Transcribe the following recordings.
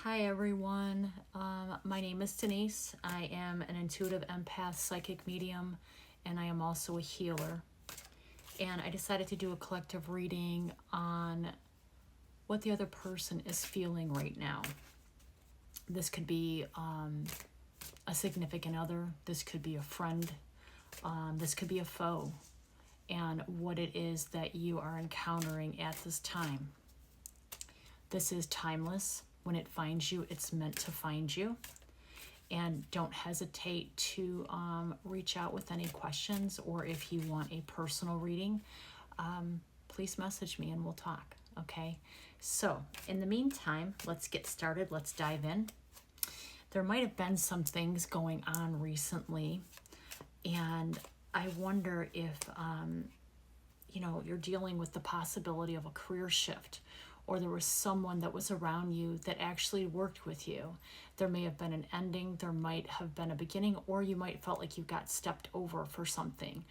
Hi everyone, my name is Denise. I am an intuitive empath psychic medium and I am also a healer. And I decided to do a collective reading on what the other person is feeling right now. This could be a significant other, this could be a friend, this could be a foe, and what it is that you are encountering at this time. This is timeless. When it finds you, it's meant to find you. And don't hesitate to reach out with any questions, or if you want a personal reading, please message me and we'll talk. Okay, so in the meantime, let's get started. Let's dive in. There might have been some things going on recently, and I wonder if you're dealing with the possibility of a career shift, or there was someone that was around you that actually worked with you. There may have been an ending, there might have been a beginning, or you might felt like you got stepped over for something.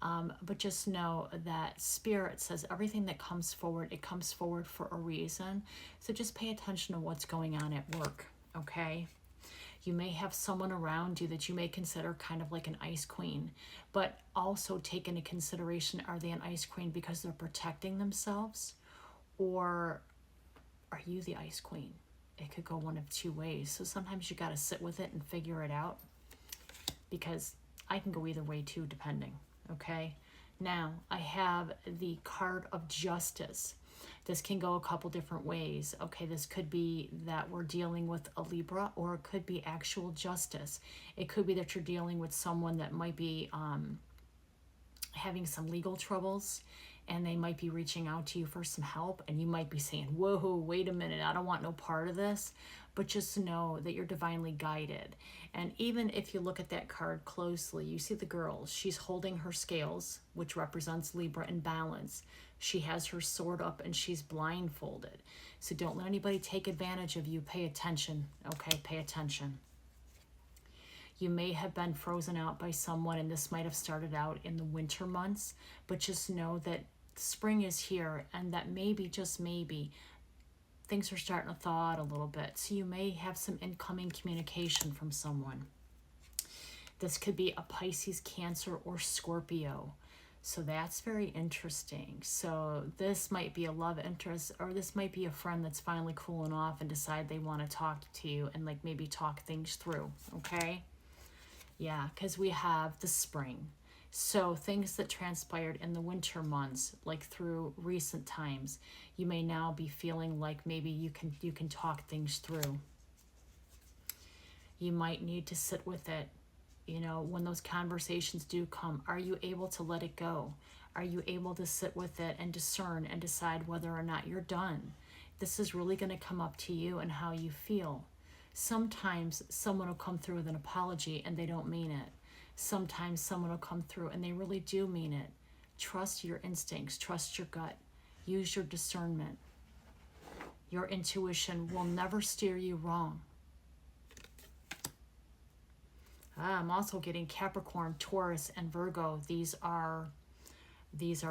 But just know that Spirit says everything that comes forward, it comes forward for a reason. So just pay attention to what's going on at work, okay? You may have someone around you that you may consider kind of like an ice queen, but also take into consideration, are they an ice queen because they're protecting themselves, or are you the ice queen? It could go one of two ways. So sometimes you got to sit with it and figure it out, because I can go either way too, depending. Okay. Now I have the card of justice. This can go a couple different ways. Okay, this could be that we're dealing with a Libra, or it could be actual justice. It could be that you're dealing with someone that might be having some legal troubles, and they might be reaching out to you for some help, and you might be saying, whoa, wait a minute, I don't want no part of this. But just know that you're divinely guided. And even if you look at that card closely, you see the girl, she's holding her scales, which represents Libra and balance. She has her sword up and she's blindfolded. So don't let anybody take advantage of you. Pay attention, okay? Pay attention. You may have been frozen out by someone, and this might have started out in the winter months, but just know that spring is here, and that maybe, just maybe, things are starting to thaw out a little bit. So you may have some incoming communication from someone. This could be a Pisces, Cancer, or Scorpio. So that's very interesting. So this might be a love interest, or this might be a friend that's finally cooling off and decide they want to talk to you and like maybe talk things through, okay? Yeah, because we have the spring. So things that transpired in the winter months, like through recent times, you may now be feeling like maybe you can talk things through. You might need to sit with it. When those conversations do come, are you able to let it go? Are you able to sit with it and discern and decide whether or not you're done? This is really going to come up to you and how you feel. Sometimes someone will come through with an apology and they don't mean it. Sometimes someone will come through and they really do mean it. Trust your instincts, trust your gut, use your discernment. Your intuition will never steer you wrong. I'm also getting Capricorn, Taurus, and Virgo. These are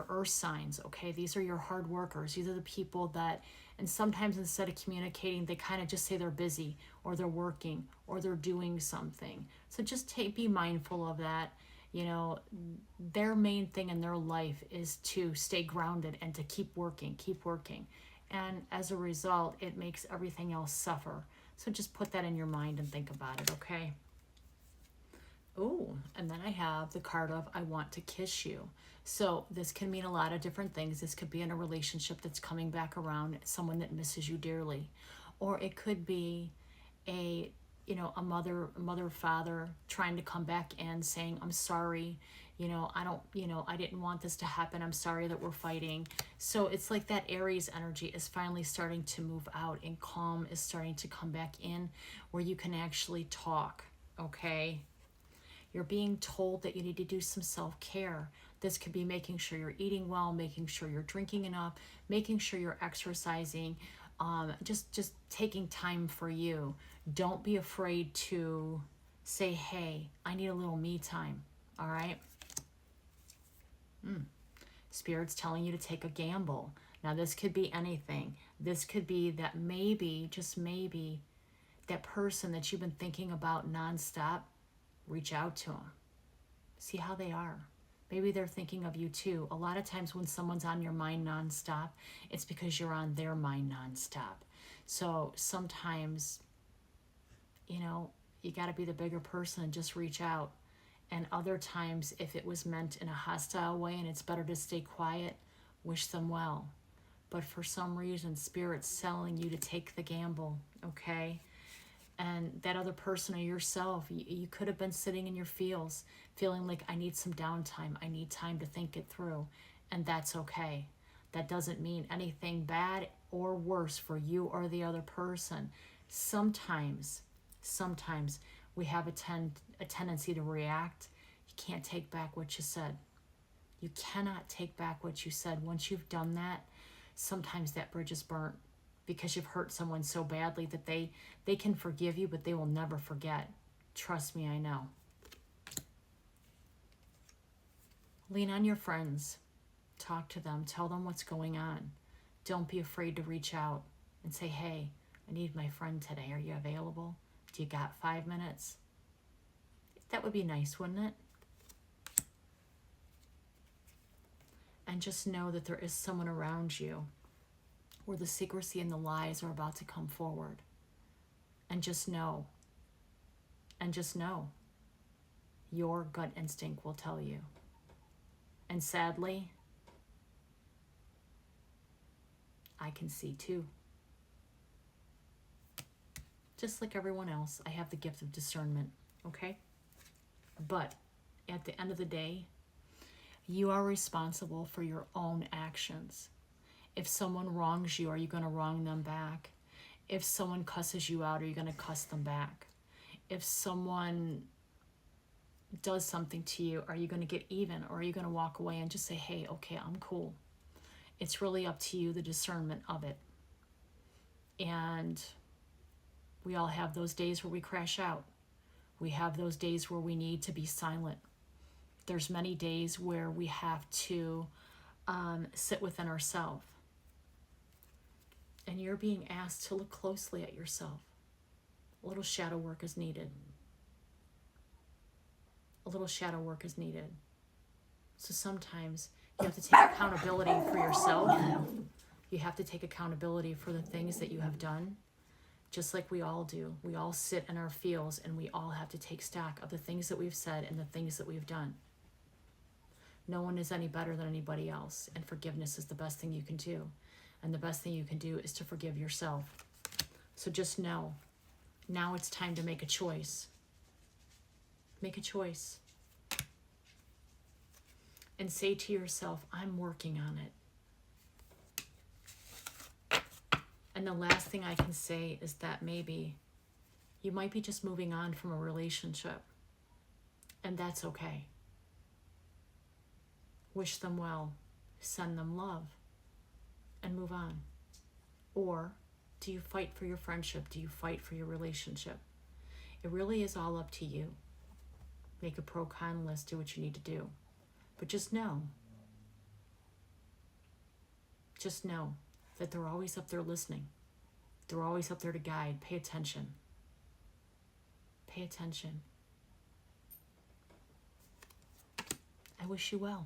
earth signs, okay? These are your hard workers. These are the people that, and sometimes instead of communicating, they kind of just say they're busy, or they're working, or they're doing something. So just be mindful of that. Their main thing in their life is to stay grounded and to keep working. And as a result, it makes everything else suffer. So just put that in your mind and think about it, okay? Oh, and then I have the card of I want to kiss you. So this can mean a lot of different things. This could be in a relationship that's coming back around, someone that misses you dearly. Or it could be a mother, father trying to come back and saying, I'm sorry, I didn't want this to happen. I'm sorry that we're fighting. So it's like that Aries energy is finally starting to move out, and calm is starting to come back in, where you can actually talk, okay? You're being told that you need to do some self-care. This could be making sure you're eating well, making sure you're drinking enough, making sure you're exercising, just taking time for you. Don't be afraid to say, hey, I need a little me time, all right? Spirit's telling you to take a gamble. Now, this could be anything. This could be that maybe, just maybe, That person that you've been thinking about nonstop, reach out to them. See how they are. Maybe they're thinking of you too. A lot of times when someone's on your mind nonstop, it's because you're on their mind nonstop. So sometimes, you got to be the bigger person and just reach out. And other times, if it was meant in a hostile way and it's better to stay quiet, wish them well. But for some reason, Spirit's telling you to take the gamble, okay? And that other person or yourself, you could have been sitting in your feels, feeling like, I need some downtime. I need time to think it through. And that's okay. That doesn't mean anything bad or worse for you or the other person. Sometimes we have a tendency to react. You can't take back what you said. You cannot take back what you said. Once you've done that, sometimes that bridge is burnt because you've hurt someone so badly that they can forgive you, but they will never forget. Trust me, I know. Lean on your friends. Talk to them. Tell them what's going on. Don't be afraid to reach out and say, hey, I need my friend today. Are you available? Do you got 5 minutes? That would be nice, wouldn't it? And just know that there is someone around you where the secrecy and the lies are about to come forward. And just know, your gut instinct will tell you. And sadly, I can see too. Just like everyone else, I have the gift of discernment, okay? But at the end of the day, you are responsible for your own actions. If someone wrongs you, are you going to wrong them back? If someone cusses you out, are you going to cuss them back? If someone does something to you, are you going to get even? Or are you going to walk away and just say, hey, okay, I'm cool? It's really up to you, the discernment of it. And we all have those days where we crash out. We have those days where we need to be silent. There's many days where we have to sit within ourselves. And you're being asked to look closely at yourself. A little shadow work is needed. A little shadow work is needed. So sometimes you have to take accountability for yourself. You have to take accountability for the things that you have done. Just like we all do. We all sit in our feels and we all have to take stock of the things that we've said and the things that we've done. No one is any better than anybody else, and forgiveness is the best thing you can do. And the best thing you can do is to forgive yourself. So just know, now it's time to make a choice. Make a choice. And say to yourself, I'm working on it. And the last thing I can say is that maybe you might be just moving on from a relationship. And that's okay. Wish them well, send them love, and move on. Or do you fight for your friendship? Do you fight for your relationship? It really is all up to you. Make a pro-con list, do what you need to do. But just know that they're always up there listening. They're always up there to guide. Pay attention. Pay attention. I wish you well.